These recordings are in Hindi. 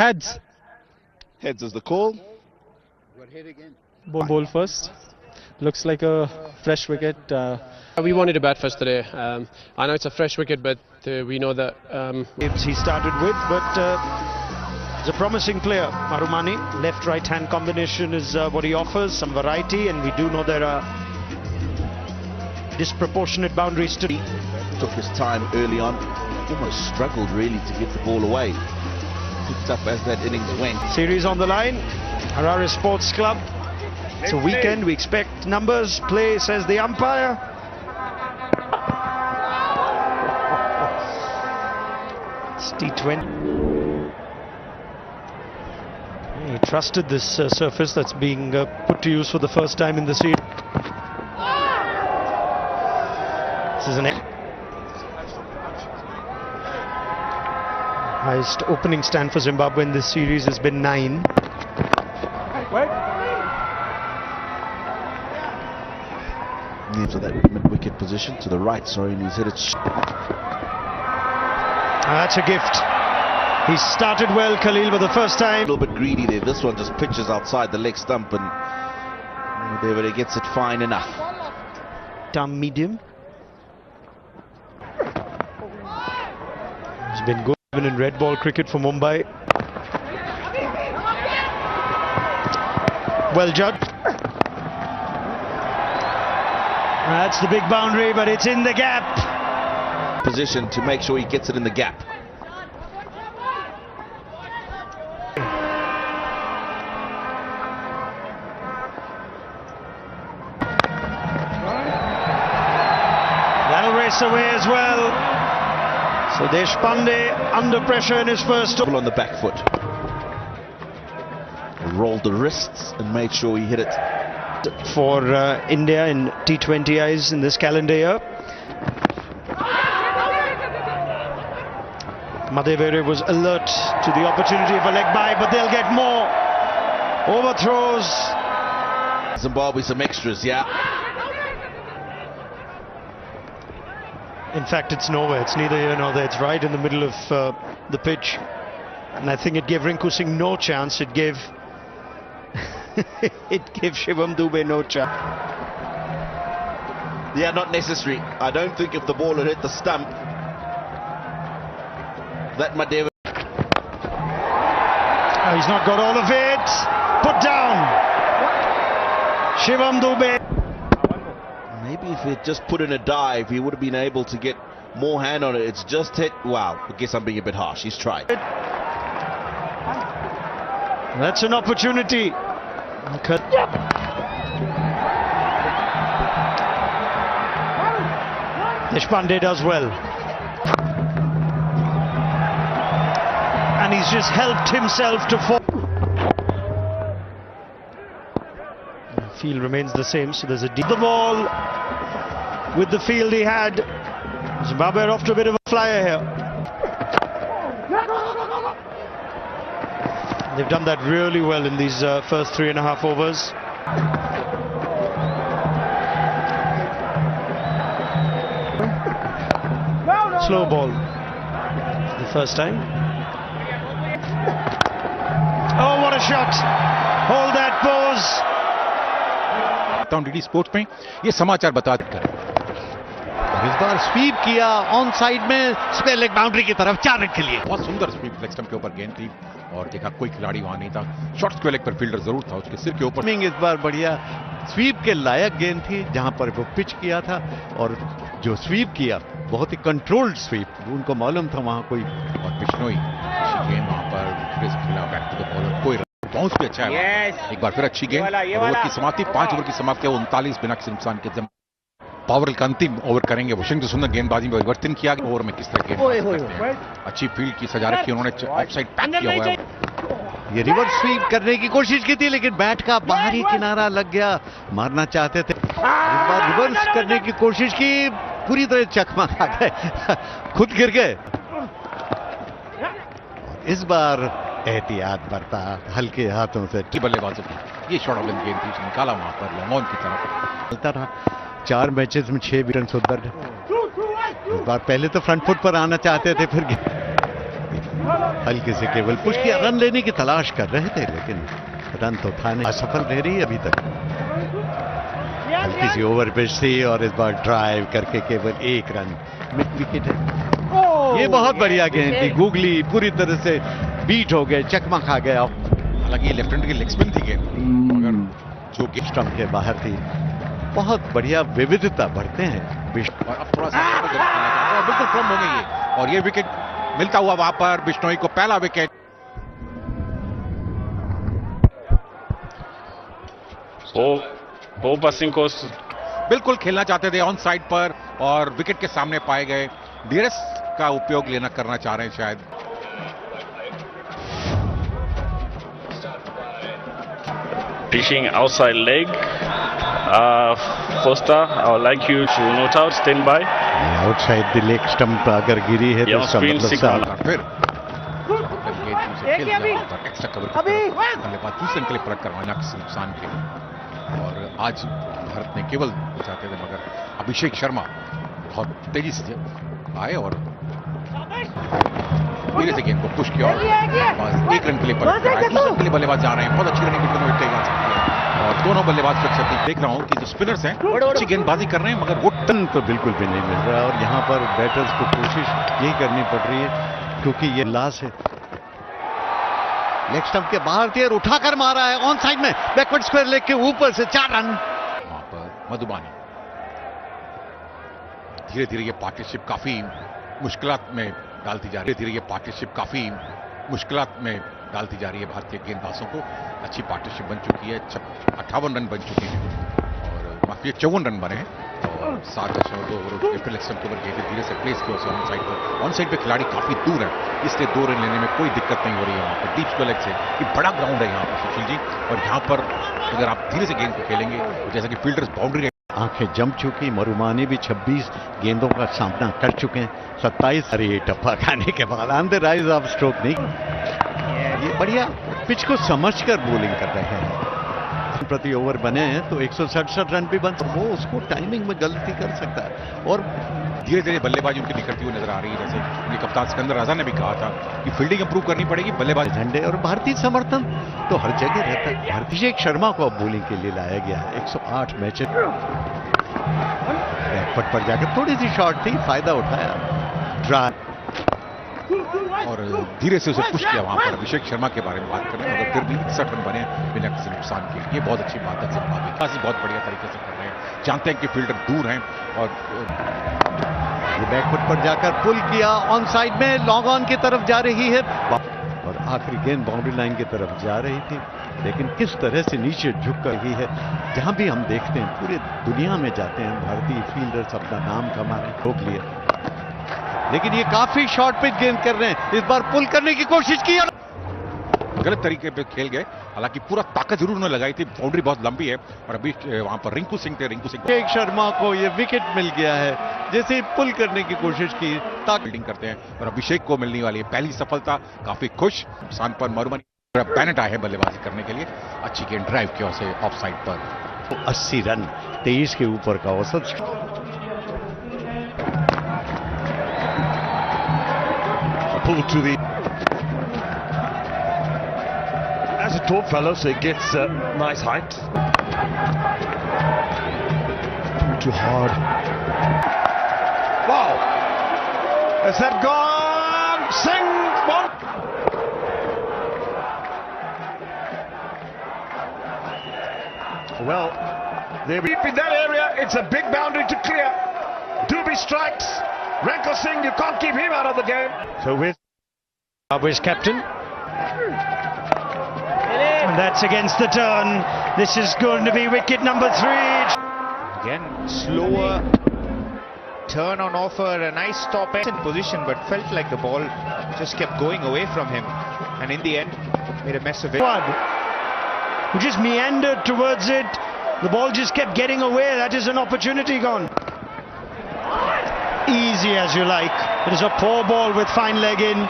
Heads. Heads is the call. Ball first. Looks like a fresh wicket. We wanted to bat first today. I know it's a fresh wicket, but we know that he started with, but he's a promising player. Marumani, left-right hand combination is what he offers, some variety, and we do know there are disproportionate boundaries to. Took his time early on, almost struggled really to get the ball away. Picked up as that innings went. Series on the line, Harare Sports Club. It's a weekend, we expect numbers, play, says the umpire. It's T20. He trusted this surface that's being put to use for the first time in the series. This is an highest opening stand for Zimbabwe in this series has been 9. Into that mid-wicket position to the right, sorry, and he's hit it. That's a gift. He started well, Khalil, but the first time. A little bit greedy there. This one just pitches outside the leg stump, and there he gets it fine enough. Term medium. He's been good even in red ball cricket for Mumbai. Well judged. That's the big boundary, but it's in the gap. Position to make sure he gets it in the gap. That'll race away as well. So Deshpande under pressure in his first. On the back foot. Rolled the wrists and made sure he hit it. For India in T20Is in this calendar year. Madhevere was alert to the opportunity of a leg bye, but they'll get more. Overthrows. Zimbabwe some extras, yeah. In fact, it's nowhere. It's neither here nor there. It's right in the middle of the pitch. And I think it gave Rinku Singh no chance. It gave Shivam Dube no chance. Yeah, not necessary. I don't think if the ball had hit the stump, that Madhevere. He's not got all of it. Put down. Shivam Dube. Maybe if he just put in a dive, he would have been able to get more hand on it. It's just hit. Wow, I guess I'm being a bit harsh. He's tried. That's an opportunity. Deshpande does well. And he's just helped himself to fall. The field remains the same, so there's a deep. The ball with the field he had. Zimbabwe are off to a bit of a flyer here. They've done that really well in these first 3.5 overs. Slow ball. The first time. Oh, what a shot! Hold that pose. DD sports में ये समाचार बता कर इस बार स्वीप किया ऑन साइड में स्क्वायर लेग बाउंड्री की तरफ 4 रन के लिए। बहुत सुंदर स्वीप लेग स्टंप के ऊपर गेंद थी और देखा कोई खिलाड़ी वहां नहीं था। शॉर्ट स्क्वायर लेग पर फील्डर जरूर था, उसके सिर के ऊपर। इस बार बढ़िया स्वीप के लायक गेंद थी जहां पर वो पिच किया था, और जो स्वीप किया बहुत ही कंट्रोल्ड स्वीप। उनको मालूम था वहां कोई और बिश्नोई गेंद वहां पर खेला बैक टू द बॉलर। कोई बाउंस भी अच्छा है। एक बार फिर अच्छी गेंद। ओवर की समाप्ति 5 ओवर की समाप्ति 39 बिना किसी नुकसान के। पावर का अंतिम ओवर करेंगे। वाशिंगटन सुंदर गेंदबाजी में परिवर्तन किया। ओवर में किस तरह गेंद अच्छी फील्ड की सजा रखी उन्होंने। ऑफसाइड पैक किया हुआ है। ये रिवर्स स्वीप करने की कोशिश की थी, लेकिन बैट का बाहरी किनारा लग गया। मारना चाहते थे, इस बार रिवर्स करने की कोशिश की, पूरी तरह चकमा खा गए, खुद गिर गए। इस बार एहतियात बरता, हल्के हाथों से बल्लेबाजों की ये शॉट ऑफ लेंथ गेंद थी, निकाला वहां पर लॉन्ग की तरफ चलता रहा। 4 मैचेस में 6 रन सुंदर। इस बार पहले तो फ्रंट फुट पर आना चाहते थे, फिर हल्के से केवल पुश किया, रन लेने की तलाश कर रहे थे लेकिन रन तो था नहीं, असफल रह रही है अभी तक। हल्की सी ओवर पिच थी और इस बार ड्राइव करके केवल 1 रन, मिड विकेट है। ये बहुत बढ़िया गेंद थी, गूगली पूरी तरह से बीट हो गए, चकमा खा गया। हालांकि लेफ्ट हैंड की लेग स्पिन थी गेंद, मगर जो कि स्टंप के बाहर थी। बहुत बढ़िया विविधता बढ़ते हैं। और अब थोड़ा सा बिल्कुल कम हो गई है और ये विकेट मिलता हुआ वहां पर बिश्नोई को पहला विकेट। पासिंग को बिल्कुल खेलना चाहते थे ऑन साइड पर और विकेट के सामने पाए गए। डीआरएस का उपयोग करना चाह रहे हैं शायद। pitching outside leg. Foster, I would like you to note out, stand by. Outside the leg stump अगर गिरी है तो Yeah, इसका screen मतलब signal. फिर एक्स्ट्रा कवर बल्लेबाज दूसरे के लिए पलट करवाना किसी नुकसान के लिए। और आज भारत ने केवल चाहते थे मगर अभिषेक शर्मा बहुत तेजी से आए और धीरे से गेंद को पुश किया और 1 रन के लिए पलट कराया। दूसरे के लिए बल्लेबाज जा रहे हैं, बहुत अच्छी रनिंग दोनों विकेट आ सकती है और दोनों बल्लेबाज फिक्स। देख रहा हूं कि जो स्पिनर्स हैं अच्छी गेंदबाजी कर रहे हैं मगर वो टन तो बिल्कुल भी नहीं मिल रहा और यहाँ पर बैटर्स को कोशिश यही करनी पड़ रही है क्योंकि ये लास है। लेग स्टंप के बाहर थी और उठाकर मारा है ऑन साइड में, बैकवर्ड स्क्वायर लेग के ऊपर से 4 रन। वहां पर मधुबानी धीरे धीरे ये पार्टनरशिप काफी मुश्किलात में डालती जा रही है। धीरे ये पार्टनरशिप काफी मुश्किलात में डालती जा रही है भारतीय गेंदबाजों को। अच्छी पार्टनरशिप बन चुकी है, 58 रन बन चुके हैं और बाकी 54 रन बने हैं और 7.2 ओवर फिर लेग स्टंप के ऊपर गेंद धीरे से प्लेस की ऑन साइड पर। ऑन साइड पे खिलाड़ी काफी दूर है इसलिए 2 रन लेने में कोई दिक्कत नहीं हो रही है वहां पर। डीप स्क्वायर लेग से ये बड़ा ग्राउंड है यहाँ पर सुशील जी और यहाँ पर अगर आप धीरे से गेंद को खेलेंगे तो जैसा कि फील्डर्स बाउंड्री आंखें जम चुकी। मरुमानी भी 26 गेंदों का सामना कर चुके हैं, 27 अरे टप्पा खाने के बाद on the rise of stroke नहीं। ये बढ़िया पिच को समझकर बॉलिंग कर रहे हैं। प्रति ओवर बने हैं तो 167 रन भी बन, वो उसको टाइमिंग में गलती कर सकता है और धीरे धीरे बल्लेबाजी उनकी निकलती हुई नजर आ रही है। जैसे उनके कप्तान सिकंदर रजा ने भी कहा था कि फील्डिंग इंप्रूव करनी पड़ेगी, बल्लेबाजी झंडे और भारतीय समर्थन तो हर जगह रहता है। भारतीय शर्मा को अब बॉलिंग के लिए लाया गया है। 108 मैच बैकफुट पर जाकर थोड़ी सी शॉट थी, फायदा उठाया ड्राइव और धीरे से उसे पुश किया। वहां पर अभिषेक शर्मा के बारे में बात करें मगर फिर भी 61 रन बने बिना किसी नुकसान के। ये बहुत अच्छी बात है, बहुत बढ़िया तरीके से कर रहे हैं। जानते हैं कि फील्डर दूर हैं और बैकफुट पर जाकर पुल किया ऑन साइड में, लॉन्ग ऑन की तरफ जा रही है और आखिरी गेंद बाउंड्री लाइन की तरफ जा रही थी लेकिन किस तरह से नीचे झुक कर रही है। जहां भी हम देखते हैं पूरे दुनिया में जाते हैं भारतीय फील्डर्स अपना नाम कमाने रोक लिए लेकिन ये काफी शॉर्ट पिच गेंद कर रहे हैं। इस बार पुल करने की कोशिश की, गलत तरीके पे खेल गए। हालांकि पूरा ताकत जरूर उन्होंने लगाई थी, बाउंड्री बहुत लंबी है और अभी वहां पर रिंकू सिंह थे। अभिषेक शर्मा को ये विकेट मिल गया है। जैसे पुल करने की कोशिश की फील्डिंग करते हैं और अभिषेक को मिलने वाली है पहली सफलता। काफी खुश नुकसान पर मरुमनी बैनेट आए हैं बल्लेबाजी करने के लिए। अच्छी गेंद ड्राइव की ओर से ऑफ साइड पर 80 रन 23 के ऊपर का औसत। Pull to the as a tall fellow, so it gets nice height. Too hard. Wow! Has that gone? Sing one. Well, they're deep in that area. It's a big boundary to clear. Dubey strikes. Renko Singh, you can't keep him out of the game. So with Zimbabwe's captain. And that's against the turn. This is going to be wicket number 3. Again, slower turn on offer, a nice stop in position, but felt like the ball just kept going away from him. And in the end, made a mess of it. Who just meandered towards it. The ball just kept getting away. That is an opportunity gone. Easy as you like. It is a poor ball with fine leg in.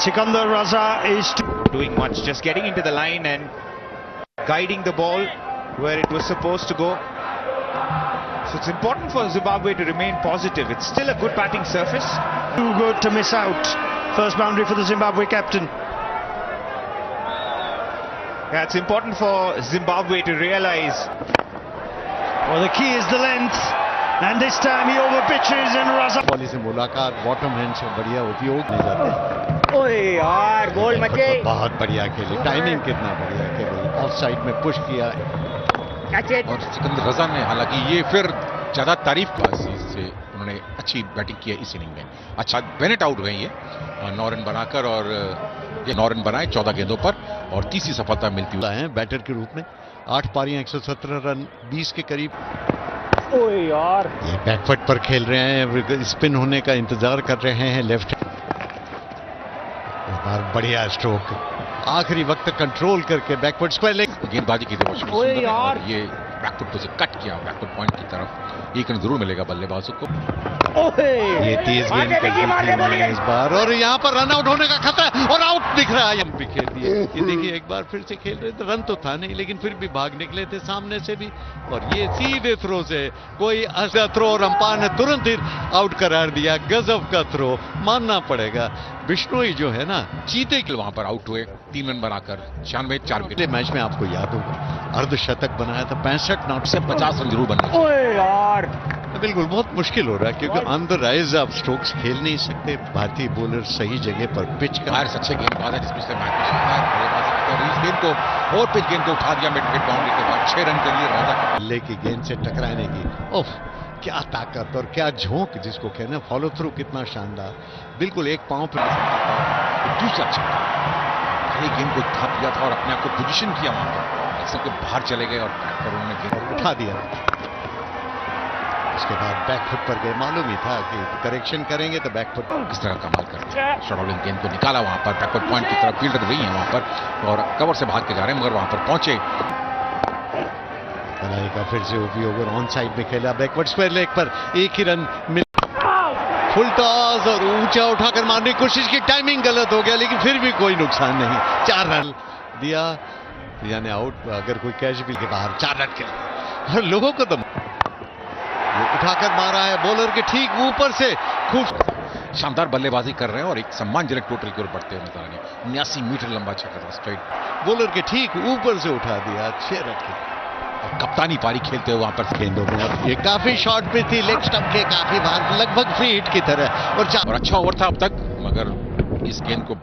Sikandar Raza is doing much, just getting into the line and guiding the ball where it was supposed to go. So it's important for Zimbabwe to remain positive. It's still a good batting surface. Too good to miss out. First boundary for the Zimbabwe captain. Yeah, it's important for Zimbabwe to realize. Well, the key is the length, and this time he overpitches and Raza. बॉली से मुलाकात, बॉटम हैंड से बढ़िया उपयोग नहीं जाते। ओए यार, गोल मचे। बहुत बढ़िया खेली, टाइमिंग कितना बढ़िया खेली, ऑफ साइड में पुश किया। और सिकंदर रजा ने हालांकि ये फिर ज्यादा तारीफ का से उन्होंने अच्छी बैटिंग की है इस इनिंग में। अच्छा बेनेट आउट हुए ये 9 रन बनाकर, और ये 9 रन बनाए 14 गेंदों पर, और तीसरी सफलता मिलती है बैटर के रूप में। 8 पारियां 117 रन 20 के करीब। ओए यार, ये बैकफुट पर खेल रहे हैं, स्पिन होने का इंतजार कर रहे हैं लेफ्ट। बार बढ़िया स्ट्रोक, आखिरी वक्त कंट्रोल करके बैकफुट स्क्वायर लेग गेंदबाजी की थी बहुत सुंदर है, और ये बैकफुट पे से कट किया, बैकफुट पॉइंट की तरफ 1 रन जरूर मिलेगा बल्लेबाजों को। ये तेज गेंद है इस बार, और यहाँ पर रन आउट होने का खतरा, और आउट दिख रहा है। भी खेल दिए, ये देखिए एक बार फिर से खेल रहे थे, रन तो था नहीं लेकिन फिर भी भाग निकले थे सामने से भी, और ये सीधे थ्रो से कोई ऐसा थ्रो, और अंपायर ने तुरंत ही आउट करार दिया। गजब का थ्रो मानना पड़ेगा। बिश्नोई जो है ना, चीते के वहां पर आउट हुए 3 रन बनाकर 96 4 विकेट। मैच में आपको याद होगा अर्धशतक बनाया था, 65 नॉट से 50 रन जरूर बनने। ओए यार, बिल्कुल बहुत मुश्किल हो रहा है क्योंकि ऑन द राइज आप स्ट्रोक्स खेल नहीं सकते। भारतीय बॉलर सही जगह पर पिच का अच्छे गेंदबाज है, जिसमें से मैच में शानदार बल्लेबाजी और इस गेंद को और पिच गेंद को उठा दिया मिड विकेट बाउंड्री के बाद 6 रन के लिए राजा के बल्ले की गेंद से टकराने की। ओफ, क्या ताकत और क्या झोंक जिसको कहते हैं, फॉलो थ्रू कितना शानदार। बिल्कुल एक पांव पे दूसरा छक्का, पहले गेंद को उठा दिया था और अपने आप को पोजीशन किया वहां पर, सबके बाहर चले गए और बैक पर उन्होंने गेंद उठा दिया। उसके बाद बैकफुट पर गए, मालूम ही था कि करेक्शन करेंगे तो बैकफुट किस तरह कमाल करते हैं। शॉर्ट गेंद को निकाला वहां पर, बैकवर्ड पॉइंट की तरफ फील्डर वही है वहां पर, और कवर से भाग के जा रहे हैं, मगर वहां पर पहुंचे। कलाई का फिर से उपयोग और ऑन साइड में खेला, बैकवर्ड स्क्वायर लेग पर 1 ही रन मिल। फुल टॉस और ऊंचा उठाकर मारने की कोशिश की, टाइमिंग गलत हो गया लेकिन फिर भी कोई नुकसान नहीं। 4 रन दिया, यानी आउट। अगर कोई कैच भी के बाहर 4 रन के लोगों को तो उठाकर मारा है, बॉलर के ठीक ऊपर से खूब शानदार बल्लेबाजी कर रहे हैं और एक सम्मानजनक टोटल की ओर बढ़ते हुए नजर आ रहे हैं। 79 मीटर लंबा छक्का था स्ट्रेट, बॉलर के ठीक ऊपर से उठा दिया। 6 रन की कप्तानी पारी खेलते हुए वहां पर गेंदों में। ये काफी शॉर्ट पे थी, लेग स्टंप के काफी बाहर, लगभग फ्री हिट की तरह, और अच्छा ओवर था अब तक, मगर इस गेंद को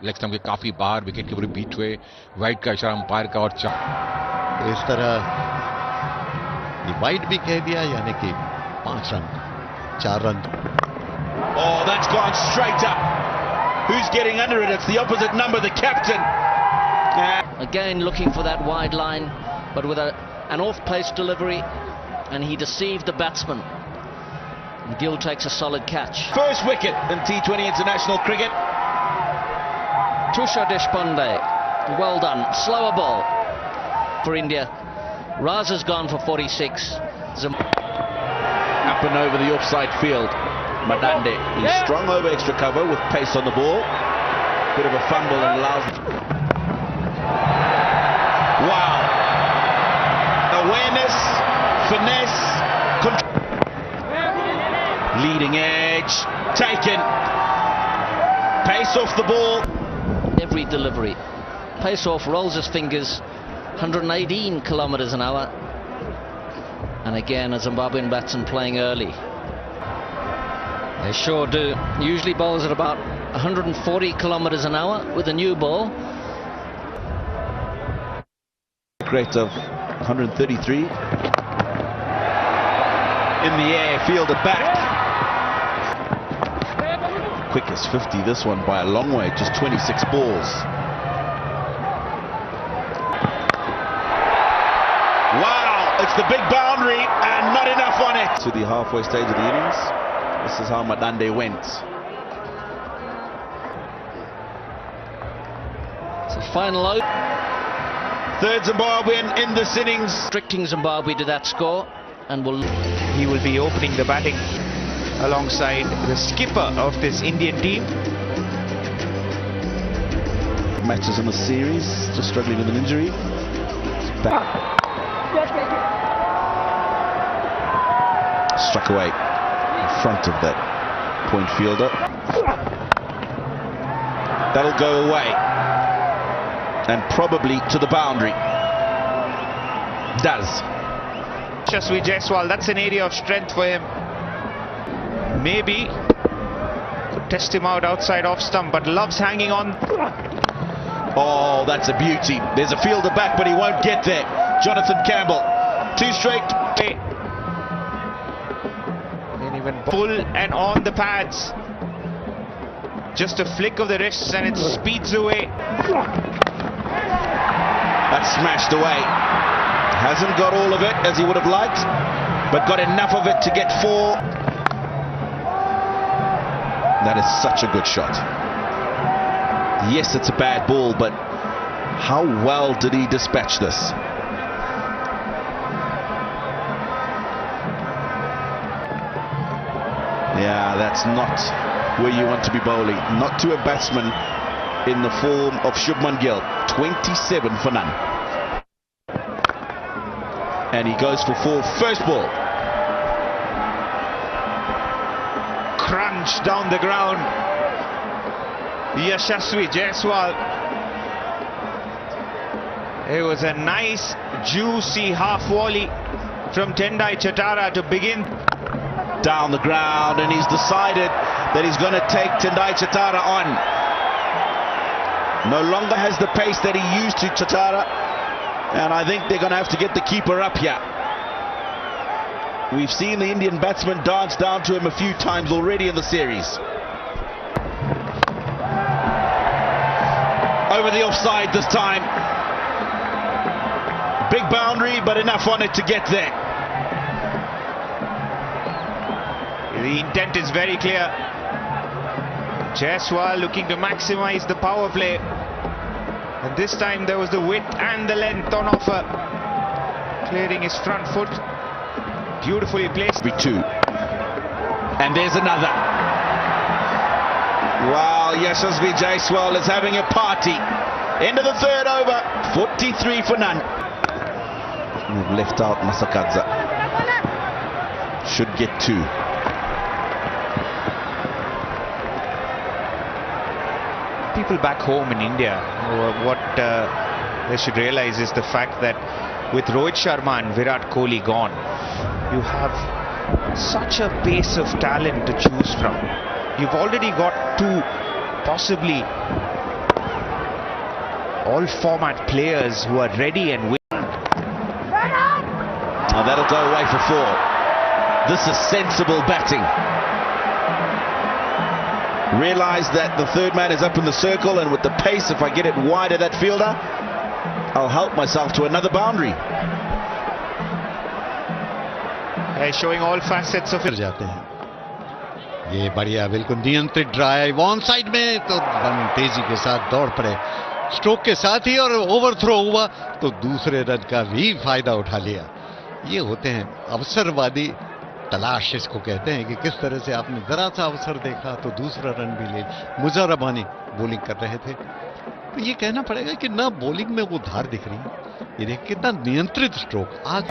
लेग स्टंप के काफी बाहर विकेट के ऊपर बीट हुए। वाइड का इशारा अंपायर का, और इस तरह वाइड भी कह दिया, यानी कि 5 run 4 run. Oh, that's gone straight up. Who's getting under it? It's the opposite number, the captain. Again looking for that wide line, but with an off-pace delivery, and he deceived the batsman. And Gill takes a solid catch. First wicket in T20 international cricket. Tusha Deshpande, well done. Slower ball for India. Raza's gone for 46. Up and over the offside field. Madande, he's strong over extra cover with pace on the ball. Bit of a fumble and allows. Wow. Awareness, finesse, leading edge, taken. Pace off the ball. Every delivery. Pace off, rolls his fingers. 118 kilometers an hour. And again, a Zimbabwean batsman playing early. They sure do. Usually bowls at about 140 kilometers an hour with a new ball. Rate of 133. In the air, fielded back. Quickest 50, this one by a long way, just 26 balls. Wow, it's the big boundary and not enough on it. To the halfway stage of the innings, this is how Madande went. It's a final over. Third Zimbabwean in this innings. Restricting Zimbabwe to that score, and he will be opening the batting alongside the skipper of this Indian team. Matches in the series, just struggling with an injury. Struck away in front of that point fielder. That'll go away. and probably to the boundary. Does. Yashasvi Jaiswal, that's an area of strength for him. Maybe could test him out outside off stump, but loves hanging on. Oh, that's a beauty. There's a fielder back, but he won't get there. Jonathan Campbell, 2 straight. And even pull and on the pads. Just a flick of the wrists and it speeds away. That's smashed away. Hasn't got all of it as he would have liked, but got enough of it to get 4. That is such a good shot. Yes, it's a bad ball, but how well did he dispatch this? Yeah, that's not where you want to be bowling. Not to a batsman in the form of Shubman Gill. 27 for none. And he goes for 4. First ball. Crunch down the ground. Yashasvi Jaiswal. It was a nice, juicy half volley from Tendai Chatara to begin. Down the ground, and he's decided that he's going to take Tendai Chatara on. No longer has the pace that he used to, Chatara, and I think they're going to have to get the keeper up here. We've seen the Indian batsman dance down to him a few times already in the series. Over the offside this time. Big boundary, but enough on it to get there. The intent is very clear. Jaiswal looking to maximize the power play. And this time there was the width and the length on offer. Clearing his front foot. Beautifully placed. 2. And there's another. Wow, Yashasvi Jaiswal is having a party. End of the 3rd over. 43 for none. We've left out Masakadza. Should get 2. People back home in India, what they should realize is the fact that with Rohit Sharma and Virat Kohli gone, you have such a base of talent to choose from. You've already got 2 possibly all format players who are ready and willing. Now that'll go away for 4. This is sensible batting. Realize that the 3rd man is up in the circle, and with the pace, if I get it wide of that fielder, I'll help myself to another boundary. Showing all facets of it. जाते हैं ये बढ़िया, बिल्कुल नियंत्रित ड्राइव ऑन साइड में, तो तेजी के साथ दौड़ पड़े स्ट्रोक के साथ ही, और ओवरथ्रो हुआ तो दूसरे रन का भी फायदा उठा लिया. ये होते हैं अवसरवादी तलाश, इसको कहते हैं कि किस तरह से आपने जरा सा अवसर देखा तो दूसरा रन भी ले. मुजर रबानी बॉलिंग कर रहे थे, तो ये कहना पड़ेगा कि ना बॉलिंग में वो धार दिख रही है. ये देख कितना नियंत्रित स्ट्रोक. आज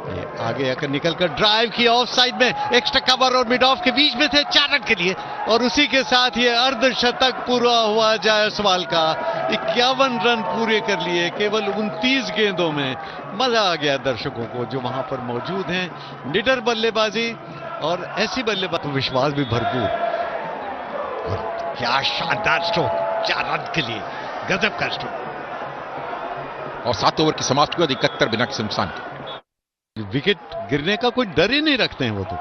ये आगे आकर निकलकर ड्राइव किया ऑफ साइड में, एक्स्ट्रा कवर और मिड ऑफ के बीच में थे 4 रन के लिए, और उसी के साथ ये अर्धशतक पूरा हुआ जायसवाल का. 51 रन पूरे कर लिए केवल 29 गेंदों में. मजा आ गया दर्शकों को जो वहां पर मौजूद हैं. निडर बल्लेबाजी और ऐसी बल्लेबाजी, विश्वास भी भरपूर, और क्या शानदार स्ट्रोक 4 रन के लिए. गजब का स्ट्रोक. और 7 ओवर की समाप्ति के बाद 71 बिना किसी नुकसान के. विकेट गिरने का कोई डर ही नहीं रखते हैं वो, तो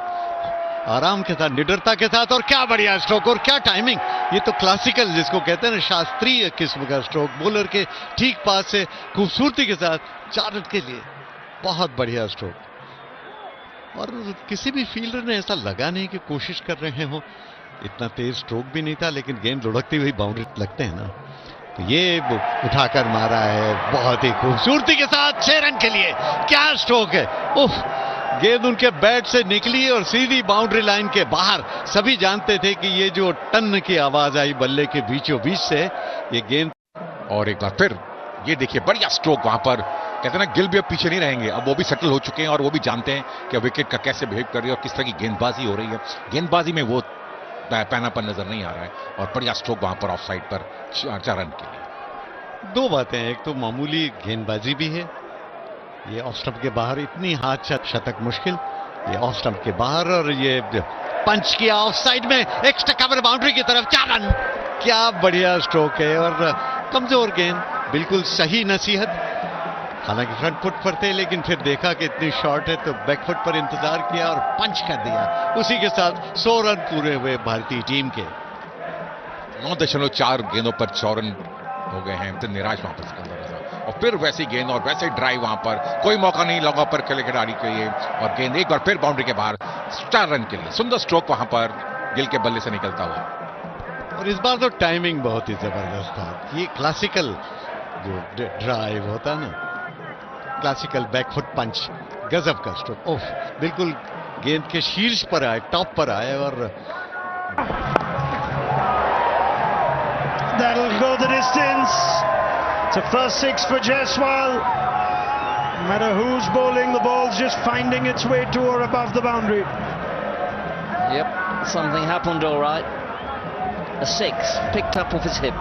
आराम के साथ, निडरता के साथ. और क्या बढ़िया स्ट्रोक और क्या टाइमिंग. ये तो क्लासिकल जिसको कहते हैं ना, शास्त्रीय किस्म का स्ट्रोक. बॉलर के ठीक पास से खूबसूरती के साथ 4 रन के लिए. बहुत बढ़िया स्ट्रोक. और किसी भी फील्डर ने ऐसा लगा नहीं कि कोशिश कर रहे हो. इतना तेज स्ट्रोक भी नहीं था, लेकिन गेंद लुढ़कती हुई बाउंड्री लगते हैं ना, तो ये उठाकर मारा है बहुत ही खूबसूरती के साथ 6 रन के लिए. क्या स्ट्रोक है. उफ, गेंद उनके बैट से निकली और सीधी बाउंड्री लाइन के बाहर. सभी जानते थे कि ये जो टन की आवाज आई बल्ले के बीचों बीच से, ये गेंद. और एक बार फिर ये देखिए बढ़िया स्ट्रोक. वहां पर कहते हैं ना, गिल भी अब पीछे नहीं रहेंगे. अब वो भी सेटल हो चुके हैं और वो भी जानते हैं कि विकेट का कैसे बिहेव कर रही है और किस तरह की गेंदबाजी हो रही है. गेंदबाजी में वो पैनापन नजर नहीं आ रहा है. और बढ़िया स्ट्रोक वहां पर ऑफ साइड पर 4 रन के लिए. दो बातें हैं, एक तो मामूली गेंदबाजी भी है, ये ऑफ स्टंप के बाहर इतनी हाथ शतक मुश्किल, ये ऑफ स्टंप के बाहर, और ये पंच किया ऑफ साइड में एक्स्ट्रा कवर बाउंड्री की तरफ, 4 रन। क्या बढ़िया स्ट्रोक है, और कमजोर गेंद, बिल्कुल सही नसीहत। हालांकि फ्रंट फुट पर थे, लेकिन फिर देखा कि इतनी शॉर्ट है तो बैक फुट पर इंतजार किया और पंच कर दिया। उसी के साथ 100 रन पूरे हुए भारतीय टीम के। 9.4 गेंदों पर 100 रन हो गए हैं। तो निराश वहां पर सिकंदर रजा, और फिर वैसी गेंद और वैसे ड्राइव, वहां पर कोई मौका नहीं लगा पर खिलाड़ी के लिए, और गेंद एक बार फिर बाउंड्री के बाहर 4 रन के लिए। सुंदर स्ट्रोक वहां पर गिल के बल्ले से निकलता हुआ। और इस बार तो टाइमिंग बहुत ही जबरदस्त था। ये क्लासिकल जो ड्राइव होता है ना, क्लासिकल बैकफुट पंच, गजब का स्ट्रोक। ओह, बिल्कुल गेंद के शीर्ष पर आए, टॉप पर आए, और That'll go the distance. It's a first 6 for Jaiswal. No matter who's bowling, the ball's just finding its way to or above the boundary. Yep, something happened all right. A 6 picked up off his hip.